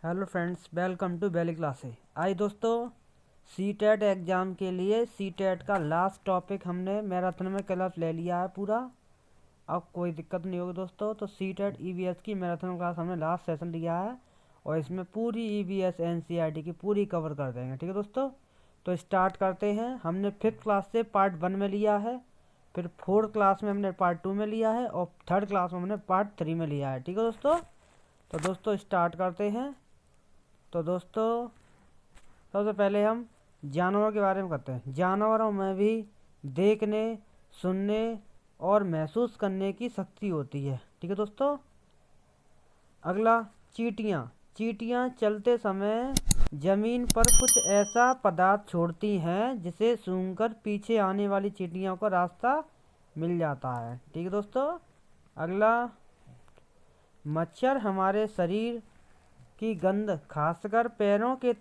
Hello friends, welcome to Bailey classes. आई दोस्तों, CTET exam के लिए सीटेट का लास्ट टॉपिक हमने मैराथन में क्लास ले लिया है पूरा। अब कोई दिक्कत नहीं होगी दोस्तों। तो सीटेट ईवीएस की मैराथन क्लास हमने लास्ट सेशन लिया है और इसमें पूरी ईवीएस एनसीईआरटी की पूरी कवर कर देंगे। ठीक है दोस्तों, तो स्टार्ट करते हैं। हमने 5th क्लास से पार्ट 1 में लिया है, फिर 4th क्लास में हमने पार्ट 2 में लिया है और 3rd क्लास में हमने पार्ट 3 में लिया है। ठीक है दोस्तों, तो दोस्तों स्टार्ट करते हैं। तो दोस्तों सबसे पहले हम जानवरों के बारे में करते हैं। जानवरों में भी देखने, सुनने और महसूस करने की शक्ति होती है। ठीक है दोस्तों। अगला, चींटियाँ। चींटियाँ चलते समय जमीन पर कुछ ऐसा पदार्थ छोड़ती हैं जिसे सूंघकर पीछे आने वाली चींटियों को रास्ता मिल जाता है। ठीक है दोस्तों। अगला, मच्छर हमारे शरीर की गंध, खासकर पैरों के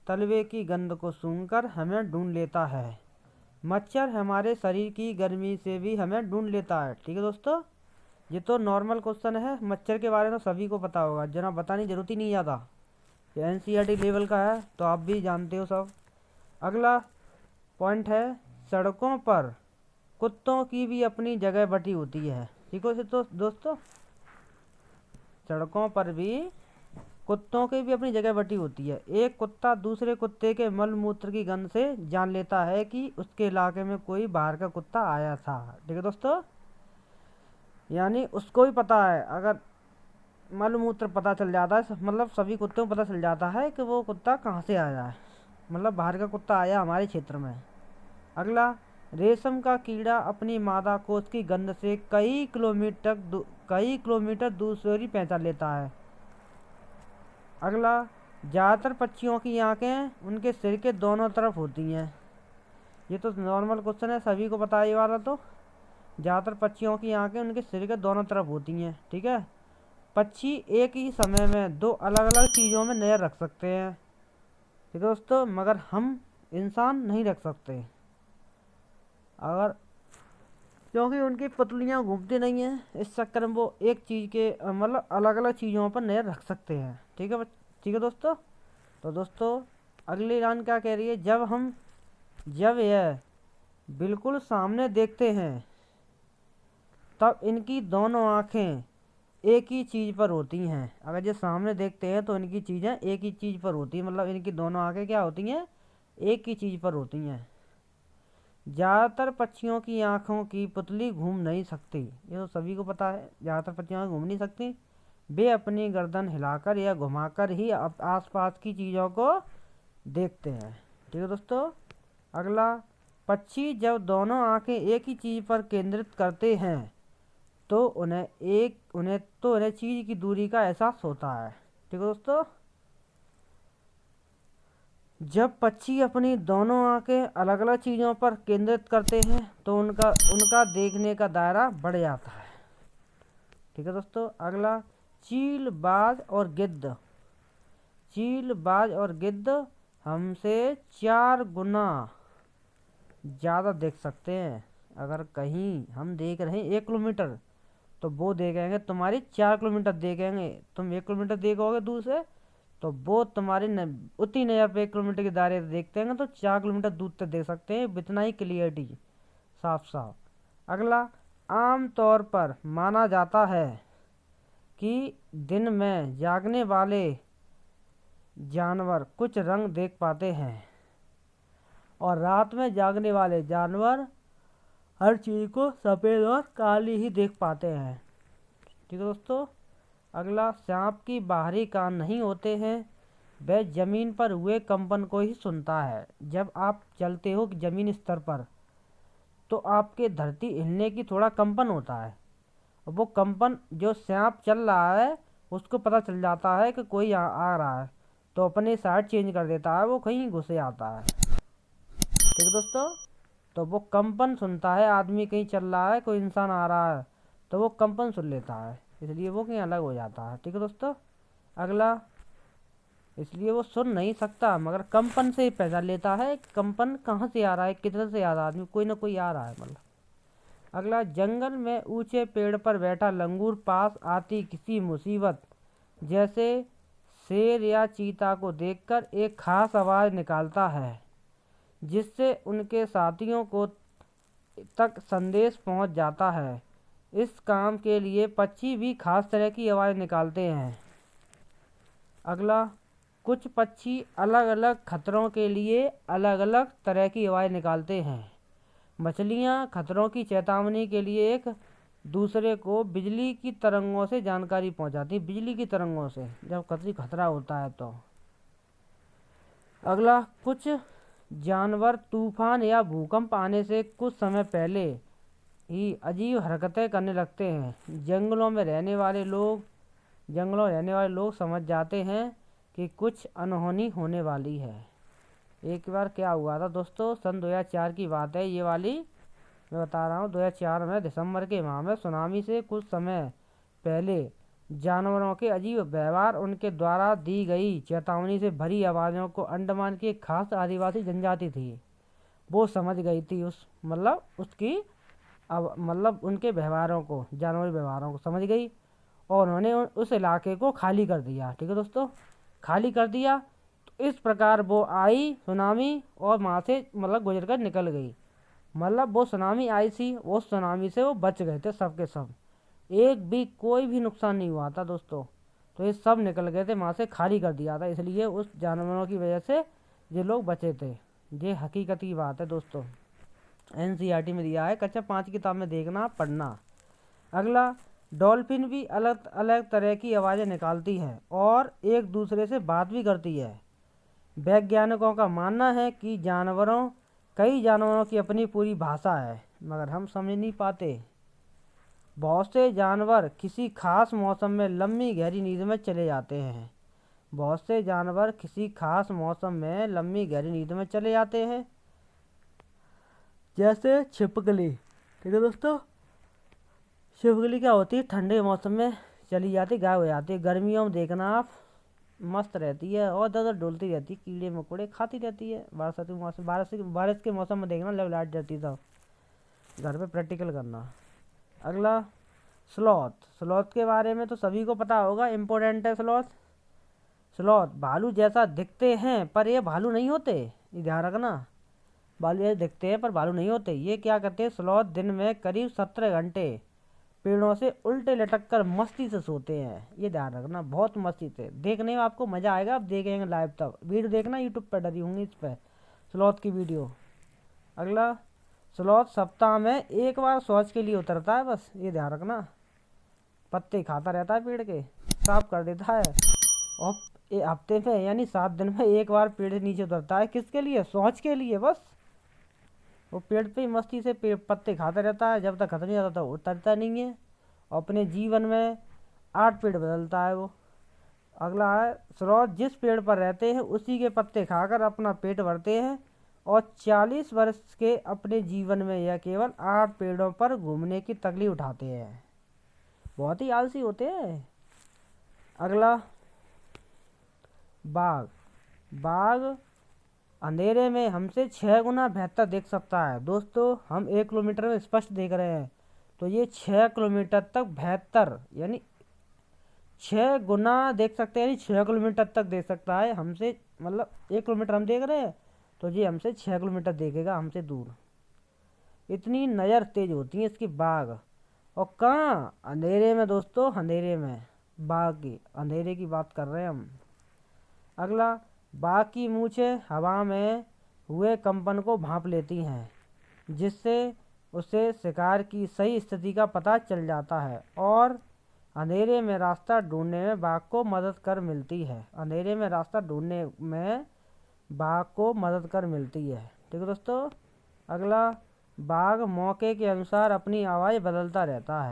तलवे की गंध को सूंघकर हमें ढूंढ लेता है। मच्छर हमारे शरीर की गर्मी से भी हमें ढूंढ लेता है। ठीक है दोस्तों, ये तो नॉर्मल क्वेश्चन है। मच्छर के बारे में सभी को पता होगा, जना बताने की जरूरत ही नहीं ज़्यादा। ये एनसीईआरटी लेवल का है तो आप भी जानते हो सब। अगला पॉइंट है, सड़कों पर कुत्तों की भी अपनी जगह बटी होती है। ठीक है तो दोस्तों, सड़कों पर भी कुत्तों की भी अपनी जगह बटी होती है। एक कुत्ता दूसरे कुत्ते के मल मूत्र की गंध से जान लेता है कि उसके इलाके में कोई बाहर का कुत्ता आया था। ठीक है दोस्तों, यानी उसको भी पता है। अगर मल मूत्र पता चल जाता है, मतलब सभी कुत्तों को पता चल जाता है कि वो कुत्ता कहाँ से आया है, मतलब बाहर का कुत्ता आया हमारे क्षेत्र में। अगला, रेशम का कीड़ा अपनी मादा कोश की गंध से कई किलोमीटर दूसरी पहचान लेता है। अगला, ज़्यादातर पक्षियों की आंखें उनके सिर के दोनों तरफ होती हैं। ये तो नॉर्मल क्वेश्चन है, सभी को पता है ये वाला। तो ज़्यादातर पक्षियों की आंखें उनके सिर के दोनों तरफ होती हैं। ठीक है, पक्षी एक ही समय में 2 अलग अलग चीज़ों में नज़र रख सकते हैं। ठीक है दोस्तों, मगर हम इंसान नहीं रख सकते, अगर क्योंकि उनकी पुतलियाँ घूमती नहीं हैं। इस चक्कर में वो एक चीज़ के मतलब अलग अलग चीज़ों पर नज़र रख सकते हैं। ठीक है ठीक है दोस्तों। तो दोस्तों अगली लाइन क्या कह रही है, जब यह बिल्कुल सामने देखते हैं तब इनकी दोनों आँखें एक ही चीज़ पर होती हैं। अगर ये सामने देखते हैं तो इनकी चीज़ें एक ही चीज़ पर होती हैं, मतलब इनकी दोनों आँखें क्या होती हैं, एक ही चीज़ पर होती हैं। ज़्यादातर पक्षियों की आँखों की पुतली घूम नहीं सकती। ये तो सभी को पता है, ज़्यादातर पक्षियाँ घूम नहीं सकती। वे अपनी गर्दन हिलाकर या घुमाकर ही आसपास की चीज़ों को देखते हैं। ठीक है दोस्तों। अगला, पक्षी जब दोनों आँखें एक ही चीज़ पर केंद्रित करते हैं तो उन्हें चीज़ की दूरी का एहसास होता है। ठीक है दोस्तों, जब पक्षी अपनी दोनों आंखें अलग अलग चीज़ों पर केंद्रित करते हैं तो उनका देखने का दायरा बढ़ जाता है। ठीक है दोस्तों। अगला, चील, बाज और गिद्ध हमसे 4 गुना ज़्यादा देख सकते हैं। अगर कहीं हम देख रहे हैं 1 किलोमीटर तो वो देखेंगे तुम्हारी 4 किलोमीटर देखेंगे। तुम 1 किलोमीटर देखोगे दूर से तो वो तुम्हारी उतनी नज़र पे 1 किलोमीटर के दायरे देखते हैं तो 4 किलोमीटर दूर तक देख सकते हैं। इतना ही क्लियरिटी, साफ साफ। अगला, आम तौर पर माना जाता है कि दिन में जागने वाले जानवर कुछ रंग देख पाते हैं और रात में जागने वाले जानवर हर चीज़ को सफ़ेद और काली ही देख पाते हैं। ठीक है दोस्तों। अगला, सांप की बाहरी कान नहीं होते हैं, वह जमीन पर हुए कंपन को ही सुनता है। जब आप चलते हो जमीन स्तर पर तो आपके धरती हिलने की थोड़ा कंपन होता है, और वो कंपन जो सांप चल रहा है उसको पता चल जाता है कि कोई आ रहा है, तो अपने साइड चेंज कर देता है, वो कहीं घुसे आता है। ठीक है दोस्तों, तो वो कंपन सुनता है। आदमी कहीं चल रहा है, कोई इंसान आ रहा है तो वो कंपन सुन लेता है, इसलिए वो कहीं अलग हो जाता है। ठीक है दोस्तों। अगला, इसलिए वो सुन नहीं सकता मगर कंपन से ही पहचान लेता है कंपन कहाँ से आ रहा है, किधर से आ रहा है, आदमी कोई ना कोई आ रहा है मतलब। अगला, जंगल में ऊंचे पेड़ पर बैठा लंगूर पास आती किसी मुसीबत जैसे शेर या चीता को देखकर एक खास आवाज़ निकालता है जिससे उनके साथियों को तक संदेश पहुंच जाता है। इस काम के लिए पक्षी भी खास तरह की आवाज़ निकालते हैं। अगला, कुछ पक्षी अलग अलग खतरों के लिए अलग अलग तरह की आवाज़ निकालते हैं। मछलियाँ खतरों की चेतावनी के लिए एक दूसरे को बिजली की तरंगों से जानकारी पहुंचाती, बिजली की तरंगों से जब कभी खतरा होता है तो। अगला, कुछ जानवर तूफान या भूकंप आने से कुछ समय पहले ही अजीब हरकतें करने लगते हैं। जंगलों में रहने वाले लोग समझ जाते हैं कि कुछ अनहोनी होने वाली है। एक बार क्या हुआ था दोस्तों, सन 2004 की बात है ये वाली, मैं बता रहा हूँ। 2004 में दिसंबर के माह में सुनामी से कुछ समय पहले जानवरों के अजीब व्यवहार, उनके द्वारा दी गई चेतावनी से भरी आवाज़ों को अंडमान की एक खास आदिवासी जनजाति थी, वो समझ गई थी। उनके व्यवहारों को, जानवरी व्यवहारों को समझ गई और उन्होंने उस इलाके को खाली कर दिया। ठीक है दोस्तों, खाली कर दिया। तो इस प्रकार वो आई सुनामी और वहाँ से गुजर कर निकल गई। वो सुनामी आई थी, उस सुनामी से वो बच गए थे सब के सब, एक भी कोई भी नुकसान नहीं हुआ था दोस्तों। तो ये सब निकल गए थे, वहाँ से खाली कर दिया था, इसलिए उस जानवरों की वजह से ये लोग बचे थे। ये हकीकत की बात है दोस्तों, NCERT में दिया है, कक्षा 5 किताब में देखना पढ़ना। अगला, डॉल्फिन भी अलग अलग तरह की आवाज़ें निकालती हैं और एक दूसरे से बात भी करती है। वैज्ञानिकों का मानना है कि कई जानवरों की अपनी पूरी भाषा है, मगर हम समझ नहीं पाते। बहुत से जानवर किसी खास मौसम में लंबी गहरी नींद में चले जाते हैं। जैसे छिपकली। ठीक है दोस्तों, छिपकली क्या होती है, ठंडे मौसम में चली जाती, गायब हो जाती है। गर्मियों में देखना आप, मस्त रहती है और इधर उधर डोलती रहती है, कीड़े मकोड़े खाती रहती है। बारिश के मौसम में देखना, लव लाइट जाती है, घर पे प्रैक्टिकल करना। अगला, स्लॉथ के बारे में तो सभी को पता होगा, इम्पोर्टेंट है स्लॉथ भालू जैसा दिखते हैं पर ये भालू नहीं होते, ये ध्यान रखना। भालू जैसे दिखते हैं पर भालू नहीं होते। ये क्या करते हैं, स्लॉथ दिन में करीब 17 घंटे पेड़ों से उल्टे लटक कर मस्ती से सोते हैं, ये ध्यान रखना, बहुत मस्ती से। देखने में आपको मज़ा आएगा, आप देखेंगे लाइव, तब वीडियो देखना, यूट्यूब पर डली होंगी इस पर स्लॉथ की वीडियो। अगला, स्लॉथ सप्ताह में एक बार शौच के लिए उतरता है, बस ये ध्यान रखना। पत्ते खाता रहता है पेड़ के, साफ कर देता है और हफ्ते में यानी 7 दिन में एक बार पेड़ से नीचे उतरता है। किसके लिए, शौच के लिए। बस वो पेड़ पे मस्ती से पत्ते खाता रहता है, जब तक खत्म नहीं होता तो उतरता नहीं है। अपने जीवन में 8 पेड़ बदलता है वो। अगला है, स्लॉथ जिस पेड़ पर रहते हैं उसी के पत्ते खाकर अपना पेट भरते हैं और 40 वर्ष के अपने जीवन में यह केवल 8 पेड़ों पर घूमने की तकलीफ उठाते हैं, बहुत ही आलसी होते हैं। अगला, बाघ अंधेरे में हमसे 6 गुना बेहतर देख सकता है। दोस्तों, हम 1 किलोमीटर में स्पष्ट देख रहे हैं, तो ये 6 किलोमीटर तक बेहतर, यानी 6 गुना देख सकते हैं, यानी 6 किलोमीटर तक देख सकता है हमसे। 1 किलोमीटर हम देख रहे हैं तो ये हमसे 6 किलोमीटर देखेगा, हमसे दूर। इतनी नज़र तेज होती है इसकी बाघ। और कहाँ, अंधेरे में दोस्तों, अंधेरे में। बाघ की अंधेरे की बात कर रहे हैं हम। अगला, बाघ की मूंछें हवा में हुए कंपन को भांप लेती हैं, जिससे उसे शिकार की सही स्थिति का पता चल जाता है और अंधेरे में रास्ता ढूंढने में बाघ को मदद कर मिलती है। ठीक है दोस्तों। अगला, बाघ मौके के अनुसार अपनी आवाज़ बदलता रहता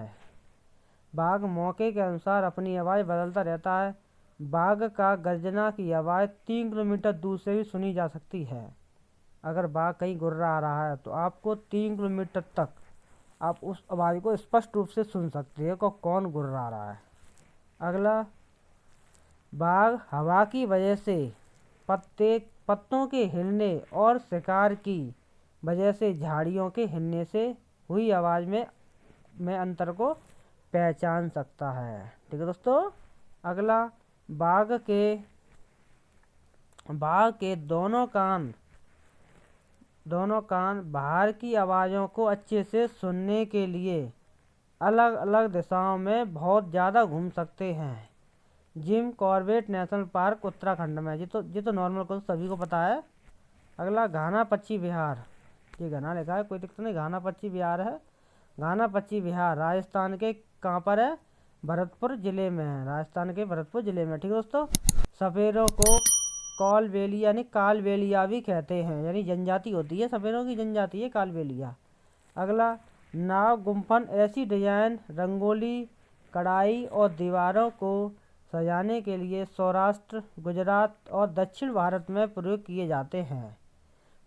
है। बाघ का गर्जना की आवाज़ 3 किलोमीटर दूर से भी सुनी जा सकती है। अगर बाघ कहीं गुर्रा रहा है तो आपको 3 किलोमीटर तक आप उस आवाज़ को स्पष्ट रूप से सुन सकते हो कि कौन गुर्रा रहा है। अगला, बाघ हवा की वजह से पत्तों के हिलने और शिकार की वजह से झाड़ियों के हिलने से हुई आवाज़ में अंतर को पहचान सकता है। ठीक है दोस्तों। अगला, बाघ के बाघ के दोनों कान बाहर की आवाज़ों को अच्छे से सुनने के लिए अलग अलग दिशाओं में बहुत ज़्यादा घूम सकते हैं। Jim Corbett national park Uttarakhand में, ये तो नॉर्मल को सभी को पता है। अगला घाना पक्षी विहार, ये घना लिखा है, कोई दिक्कत नहीं, घाना पक्षी विहार है। घाना पक्षी विहार राजस्थान के कहाँ पर है? भरतपुर जिले में है, राजस्थान के भरतपुर जिले में। ठीक है दोस्तों। सपेरों को कालबेलिया यानी कालबेलिया भी कहते हैं, यानी जनजाति होती है, सपेरों की जनजाति है कालबेलिया। अगला नाव गुम्फन ऐसी डिजाइन रंगोली, कढ़ाई और दीवारों को सजाने के लिए सौराष्ट्र, गुजरात और दक्षिण भारत में प्रयोग किए जाते हैं।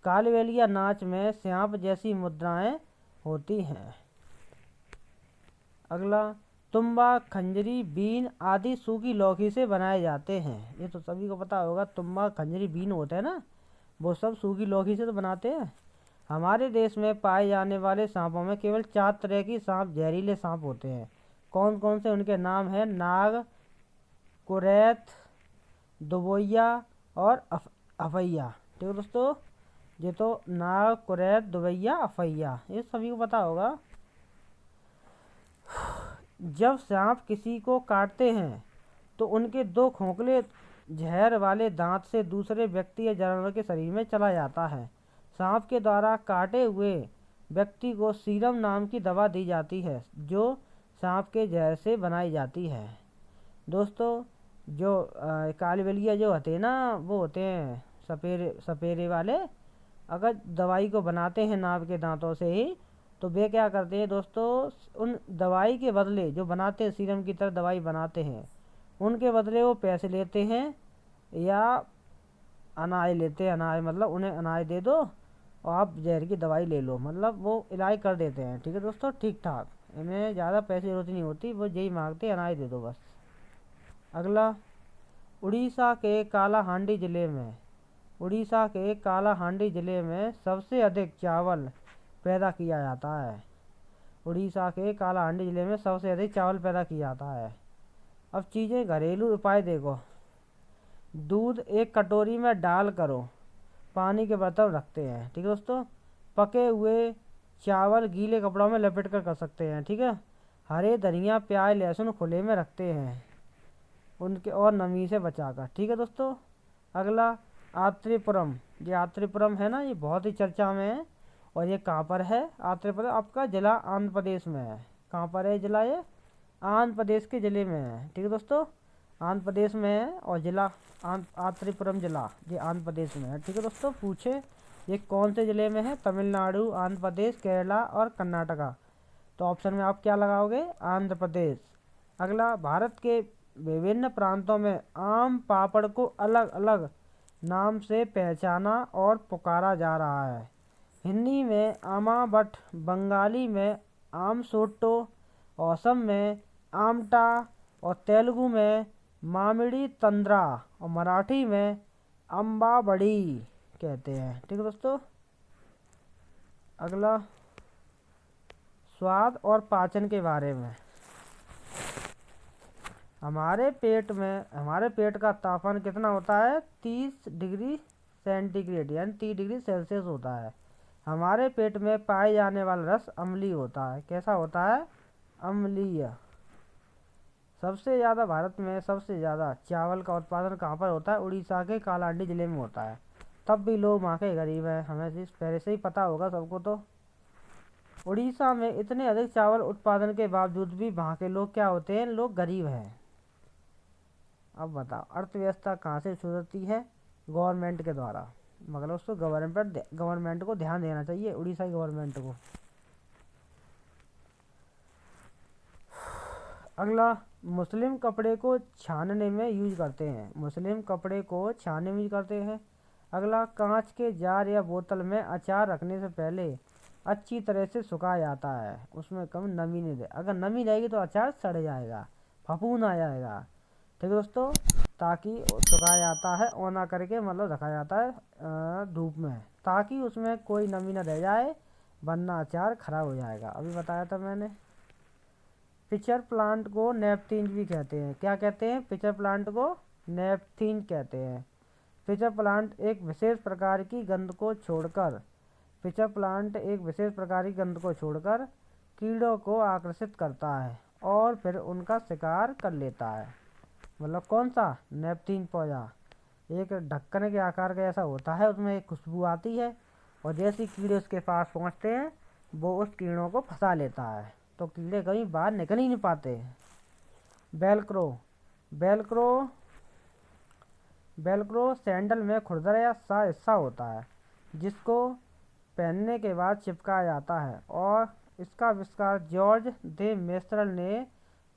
कालबेलिया नाच में सांप जैसी मुद्राएं होती हैं। अगला तुम्बा, खंजरी, बीन आदि सूखी लौकी से बनाए जाते हैं। ये तो सभी को पता होगा, तुम्बा, खंजरी, बीन होते हैं ना, वो सब सूखी लौकी से तो बनाते हैं। हमारे देश में पाए जाने वाले सांपों में केवल 4 तरह की सांप जहरीले सांप होते हैं। कौन कौन से? उनके नाम है नाग, कुरैत, दुबैया और अफैया। ठीक है दोस्तों। ये तो नाग, कुरैत, दुबैया, अफैया, ये सभी को पता होगा। जब सांप किसी को काटते हैं तो उनके 2 खोखले जहर वाले दांत से दूसरे व्यक्ति या जानवर के शरीर में चला जाता है। सांप के द्वारा काटे हुए व्यक्ति को सीरम नाम की दवा दी जाती है, जो सांप के जहर से बनाई जाती है। दोस्तों, जो कालबेलिया जो होते हैं ना, वो होते हैं सपेरे वाले। अगर दवाई को बनाते हैं नाव के दांतों से ही, तो वे क्या करते हैं दोस्तों, उन दवाई के बदले जो बनाते हैं, सीरम की तरह दवाई बनाते हैं, उनके बदले वो पैसे लेते हैं या अनाज लेते हैं। अनाज मतलब उन्हें अनाज दे दो और आप जहर की दवाई ले लो, मतलब वो इलाज कर देते हैं। ठीक है दोस्तों, ठीक ठाक, इन्हें ज़्यादा पैसे की जरूरत नहीं होती, वो यही मांगते हैं, अनाज दे दो बस। अगला उड़ीसा के कालाहांडी जिले में सबसे अधिक चावल पैदा किया जाता है। उड़ीसा के कालाहांडी जिले में सबसे अधिक चावल पैदा किया जाता है। अब चीज़ें घरेलू उपाय देखो। दूध एक कटोरी में डाल करो पानी के बर्तन रखते हैं। ठीक है दोस्तों। पके हुए चावल गीले कपड़ों में लपेट कर सकते हैं। ठीक है। हरे धनिया, प्याज, लहसुन खुले में रखते हैं उनके और नमी से बचाकर। ठीक है दोस्तों। अगला आत्रेपुरम, ये आत्रेपुरम है ना, ये बहुत ही चर्चा में है। और ये कहाँ पर है? आत्रेपुरम आपका जिला आंध्र प्रदेश में है। कहाँ पर है जिला? ये आंध्र प्रदेश के जिले में है। ठीक है दोस्तों, आंध्र प्रदेश में है और जिला आत्रेपुरम जिला ये आंध्र प्रदेश में है। ठीक है दोस्तों। पूछे ये कौन से जिले में है? तमिलनाडु, आंध्र प्रदेश, केरला और कर्नाटका। तो ऑप्शन में आप क्या लगाओगे? आंध्र प्रदेश। अगला भारत के विभिन्न प्रांतों में आम पापड़ को अलग अलग नाम से पहचाना और पुकारा जा रहा है। हिंदी में आमा बट, बंगाली में आम सोट्टो, असम में आमटा और तेलुगु में मामिड़ी तंद्रा और मराठी में अम्बा बड़ी कहते हैं। ठीक है दोस्तों। अगला स्वाद और पाचन के बारे में। हमारे पेट का तापमान कितना होता है? 30 डिग्री सेंटीग्रेड यानी 30 डिग्री सेल्सियस होता है। हमारे पेट में पाए जाने वाला रस अम्लीय होता है। कैसा होता है? अम्लीय। भारत में सबसे ज़्यादा चावल का उत्पादन कहाँ पर होता है? उड़ीसा के कालाहांडी जिले में होता है। तब भी लोग वहाँ के गरीब हैं, हमें पहले से ही पता होगा सबको। तो उड़ीसा में इतने अधिक चावल उत्पादन के बावजूद भी वहाँ के लोग क्या होते हैं? लोग गरीब हैं। अब बताओ, अर्थव्यवस्था कहाँ से सुधरती है? गवर्नमेंट के द्वारा। मतलब उसको गवर्नमेंट को ध्यान देना चाहिए, उड़ीसा की गवर्नमेंट को। अगला मुस्लिम कपड़े को छानने में यूज करते हैं। अगला कांच के जार या बोतल में अचार रखने से पहले अच्छी तरह से सुखाया जाता है, उसमें कम नमी नहीं दे। अगर नमी रहेगी तो अचार सड़ जाएगा, फफूंद आ जाएगा। ठीक है दोस्तों। ताकि सुखाया जाता है ओना करके, मतलब रखा जाता है धूप में, ताकि उसमें कोई नमी न रह जाए, वरना अचार खराब हो जाएगा। अभी बताया था मैंने। पिचर प्लांट को नेपथीन भी कहते हैं। क्या कहते हैं? पिचर प्लांट को नेपथीन कहते हैं। पिचर प्लांट एक विशेष प्रकार की गंध को छोड़कर कीड़ों को आकर्षित करता है और फिर उनका शिकार कर लेता है। मतलब कौन सा? नेपथीन पौधा। एक ढक्कन के आकार का ऐसा होता है, उसमें एक खुशबू आती है और जैसे कीड़े उसके पास पहुंचते हैं वो उस कीड़ों को फंसा लेता है, तो कीड़े कहीं बाहर निकल ही नहीं पाते। वेलक्रो सैंडल में खुरदरा सा हिस्सा होता है जिसको पहनने के बाद चिपकाया जाता है और इसका आविष्कार जॉर्ज दे मेस्ट्रल ने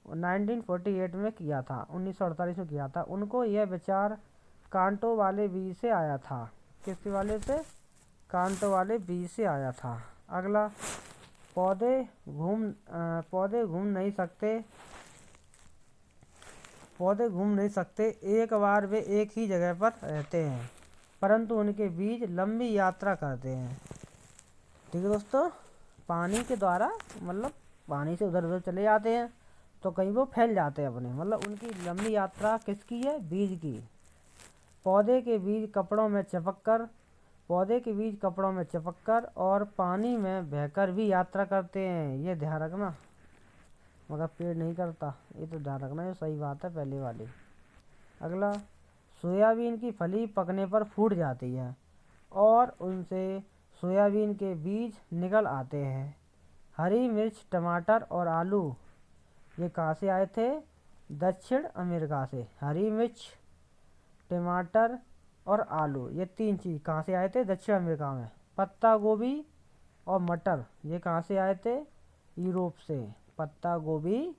1948 में किया था, 1948 में किया था। उनको यह विचार कांटो वाले बीज से आया था। किस वाले से? कांटो वाले बीज से आया था। अगला, पौधे घूम नहीं सकते, एक बार वे एक ही जगह पर रहते हैं परंतु उनके बीज लंबी यात्रा करते हैं। ठीक है दोस्तों, पानी के द्वारा मतलब पानी से उधर उधर चले जाते हैं तो कहीं वो फैल जाते हैं अपने, मतलब उनकी लंबी यात्रा किसकी है? बीज की। पौधे के बीज कपड़ों में चिपककर और पानी में बहकर भी यात्रा करते हैं, ये ध्यान रखना। मगर पेड़ नहीं करता, ये तो ध्यान रखना, ये सही बात है पहले वाली। अगला, सोयाबीन की फली पकने पर फूट जाती है और उनसे सोयाबीन के बीज निकल आते हैं। हरी मिर्च, टमाटर और आलू ये कहाँ से आए थे? दक्षिण अमेरिका से। हरी मिर्च, टमाटर और आलू ये तीन चीज़ कहाँ से आए थे? दक्षिण अमेरिका में। पत्ता गोभी और मटर ये कहाँ से आए थे? यूरोप से। पत्ता गोभी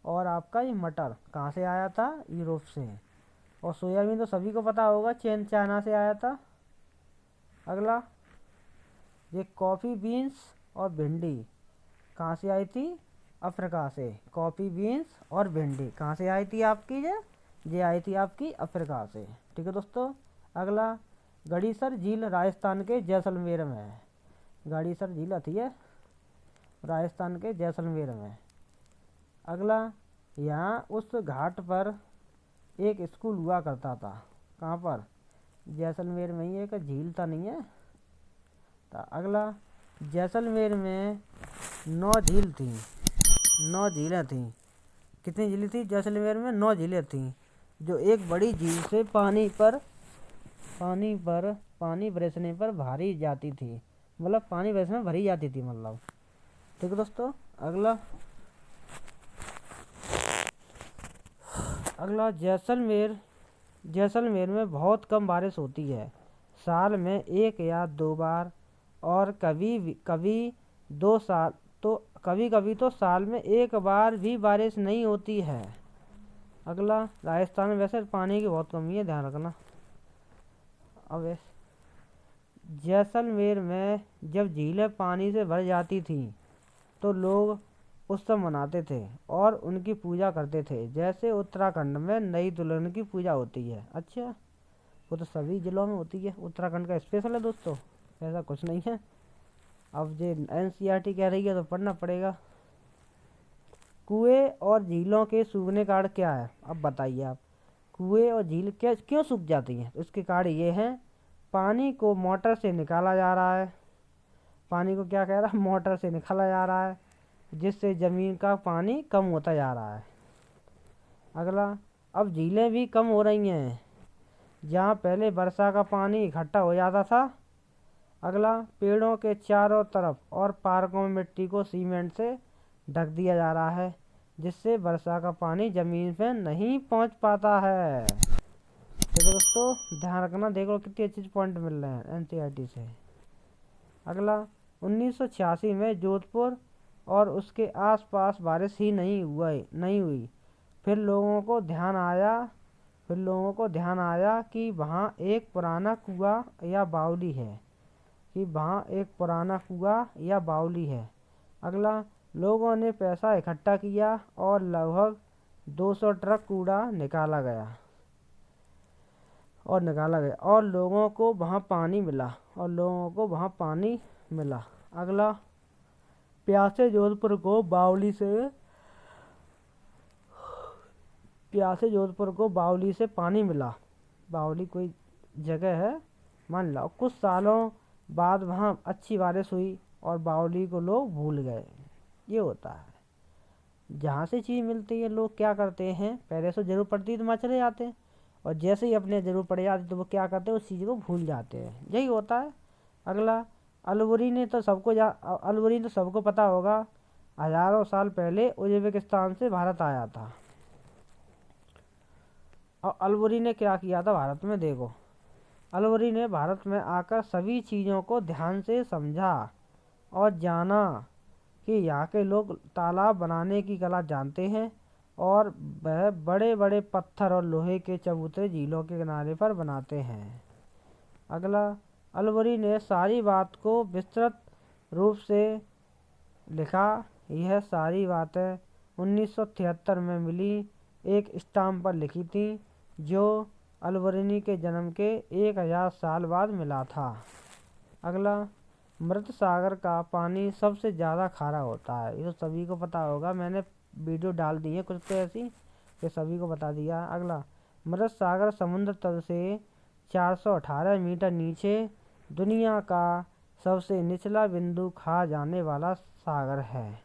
और आपका ये मटर कहाँ से आया था? यूरोप से। और सोयाबीन तो सभी को पता होगा, चाइना से आया था। अगला, ये कॉफ़ी बीन्स और भिंडी कहाँ से आई थी? अफ्रीका से। कॉफ़ी बीन्स और भिंडी कहाँ से आई थी आपकी? ये आई थी आपकी अफ्रीका से। ठीक है दोस्तों। अगला, गड़ीसर झील राजस्थान के जैसलमेर में है। गड़ीसर झील आती है राजस्थान के जैसलमेर में। अगला, यहाँ उस घाट पर एक स्कूल हुआ करता था। कहाँ पर? जैसलमेर में ही। एक झील था नहीं है। तो अगला, जैसलमेर में 9 झील थी, 9 झीलें थीं। कितनी झीलें थी जैसलमेर में? 9 झीलें थीं, जो एक बड़ी झील से पानी बरसने पर भरी जाती थी, मतलब पानी बरसने में भरी जाती थी मतलब। ठीक है दोस्तों। अगला, जैसलमेर में बहुत कम बारिश होती है, साल में 1 या 2 बार, और कभी कभी तो साल में 1 बार भी बारिश नहीं होती है। अगला, राजस्थान में वैसे पानी की बहुत कमी है, ध्यान रखना। अब जैसलमेर में जब झीलें पानी से भर जाती थी तो लोग उत्सव मनाते थे और उनकी पूजा करते थे, जैसे उत्तराखंड में नई दुल्हन की पूजा होती है। अच्छा, वो तो सभी जिलों में होती है, उत्तराखंड का स्पेशल है दोस्तों, ऐसा कुछ नहीं है। अब ये NCERT कह रही है तो पढ़ना पड़ेगा। कुएं और झीलों के सूखने का कारण क्या है? अब बताइए आप, कुएं और झील क्यों सूख जाती हैं? इसके कारण ये हैं, पानी को मोटर से निकाला जा रहा है। पानी को क्या कह रहा है? मोटर से निकाला जा रहा है, जिससे ज़मीन का पानी कम होता जा रहा है। अगला, अब झीलें भी कम हो रही हैं, जहाँ पहले वर्षा का पानी इकट्ठा हो जाता था। अगला, पेड़ों के चारों तरफ और पार्कों में मिट्टी को सीमेंट से ढक दिया जा रहा है, जिससे वर्षा का पानी ज़मीन पे नहीं पहुँच पाता है। देखो दोस्तों, ध्यान रखना, देखो कितने अच्छे पॉइंट मिल रहे हैं NCERT से। अगला, 1986 में जोधपुर और उसके आसपास बारिश ही नहीं हुई। फिर लोगों को ध्यान आया कि वहाँ एक पुराना कुआं या बावली है। अगला, लोगों ने पैसा इकट्ठा किया और लगभग 200 ट्रक कूड़ा निकाला गया और लोगों को वहाँ पानी मिला। अगला, प्यासे जोधपुर को बावली से पानी मिला। बावली कोई जगह है, मान लो कुछ सालों बाद वहाँ अच्छी बारिश हुई और बावली को लोग भूल गए। ये होता है, जहाँ से चीज़ मिलती है लोग क्या करते हैं, पहले से जरूरत पड़ती तो वहाँ चले जाते हैं, और जैसे ही अपने जरूरत पड़ जाती तो वो क्या करते हैं, उस चीज़ को भूल जाते हैं। यही होता है। अगला, अलवरी ने तो सबको पता होगा, हजारों साल पहले उज्बेकिस्तान से भारत आया था। और अलवरी ने क्या किया था भारत में, देखो, अलवरी ने भारत में आकर सभी चीज़ों को ध्यान से समझा और जाना कि यहाँ के लोग तालाब बनाने की कला जानते हैं और वह बड़े बड़े पत्थर और लोहे के चबूतरे झीलों के किनारे पर बनाते हैं। अगला, अलवरी ने सारी बात को विस्तृत रूप से लिखा। यह सारी बातें 1973 में मिली एक स्टाम्प पर लिखी थी, जो अलवरी के जन्म के 1000 साल बाद मिला था। अगला, मृत सागर का पानी सबसे ज़्यादा खारा होता है। ये तो सभी को पता होगा, मैंने वीडियो डाल दी है कुछ तो ऐसी कि सभी को बता दिया। अगला, मृत सागर समुद्र तल से 418 मीटर नीचे दुनिया का सबसे निचला बिंदु कहा जाने वाला सागर है।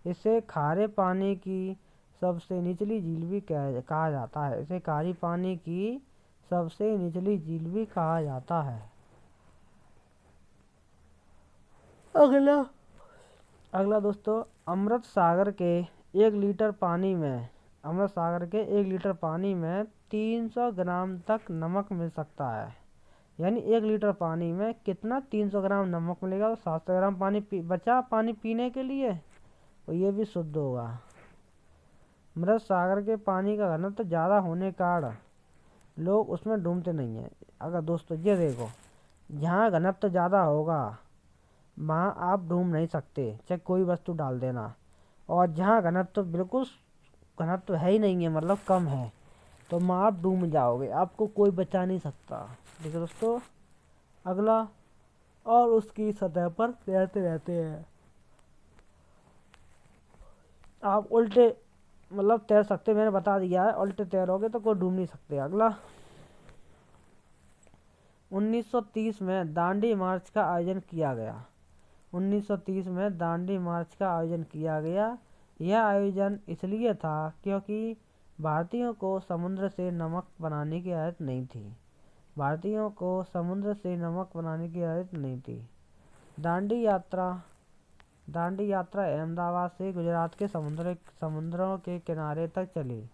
इसे खारे पानी की सबसे निचली झील भी कहा जाता है। इसे खारे पानी की सबसे निचली झील भी कहा जाता है। अगला दोस्तों, अमृत सागर के 1 लीटर पानी में 300 ग्राम तक नमक मिल सकता है। यानी 1 लीटर पानी में कितना, 300 ग्राम नमक मिलेगा, तो 700 ग्राम पानी बचा पानी पीने के लिए, और ये भी शुद्ध होगा। मृत सागर के पानी का घनत्व ज़्यादा होने के कारण लोग उसमें डूबते नहीं हैं। अगर दोस्तों ये देखो, जहाँ घनत्व ज़्यादा होगा वहाँ आप डूब नहीं सकते, चाहे कोई वस्तु डाल देना, और जहाँ घनत्व है ही नहीं है, मतलब कम है, तो वहाँ आप डूब जाओगे, आपको कोई बचा नहीं सकता। ठीक है दोस्तों। अगला, और उसकी सतह पर तैरते रहते हैं। आप उल्टे मतलब तैर सकते, मैंने बता दिया है, उल्टे तैरोगे तो कोई डूब नहीं सकते। अगला, 1930 में दांडी मार्च का आयोजन किया गया। 1930 में दांडी मार्च का आयोजन किया गया। यह आयोजन इसलिए था क्योंकि भारतीयों को समुद्र से नमक बनाने की आदत नहीं थी। दांडी यात्रा अहमदाबाद से गुजरात के समुद्रों के किनारे तक चली।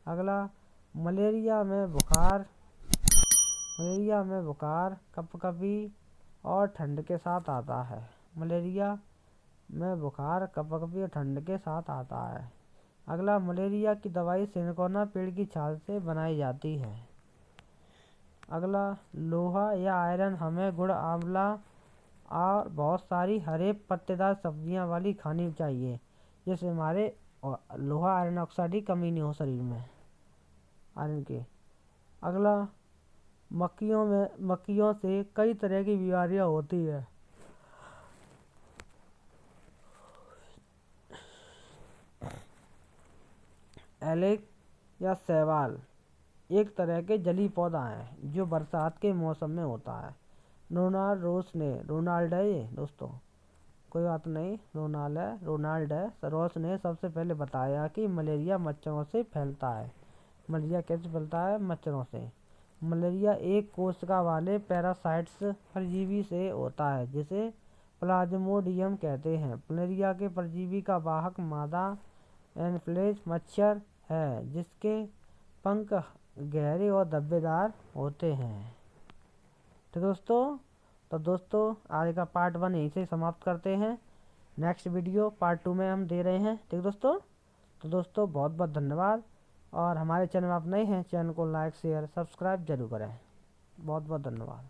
अगला, मलेरिया में बुखार कपकपी और ठंड के साथ आता है। अगला, मलेरिया की दवाई सिनकोना पेड़ की छाल से बनाई जाती है। अगला, लोहा या आयरन हमें गुड़, आंवला और बहुत सारी हरे पत्तेदार सब्जियां वाली खानी चाहिए, जिससे हमारे लोहा आयरन ऑक्साइड की कमी नहीं हो शरीर में, आयरन की। अगला, मक्खियों से कई तरह की बीमारियां होती है। एलेक या शैवाल एक तरह के जलीय पौधा है जो बरसात के मौसम में होता है। रोनाल्ड है ये दोस्तों, कोई बात नहीं, रोनाल्ड रोस ने सबसे पहले बताया कि मलेरिया मच्छरों से फैलता है। मलेरिया कैसे फैलता है? मच्छरों से। मलेरिया एक कोशिका वाले पैरासाइट्स परजीवी से होता है, जिसे प्लाज्मोडियम कहते हैं। मलेरिया के परजीवी का वाहक मादा एनोफिलिस मच्छर है, जिसके पंख गहरे और धब्बेदार होते हैं। तो दोस्तों आज का पार्ट 1 यहीं से समाप्त करते हैं। नेक्स्ट वीडियो पार्ट 2 में हम दे रहे हैं। ठीक दोस्तों, तो दोस्तों बहुत बहुत धन्यवाद, और हमारे चैनल में आप नए हैं, चैनल को लाइक शेयर सब्सक्राइब जरूर करें। बहुत बहुत धन्यवाद।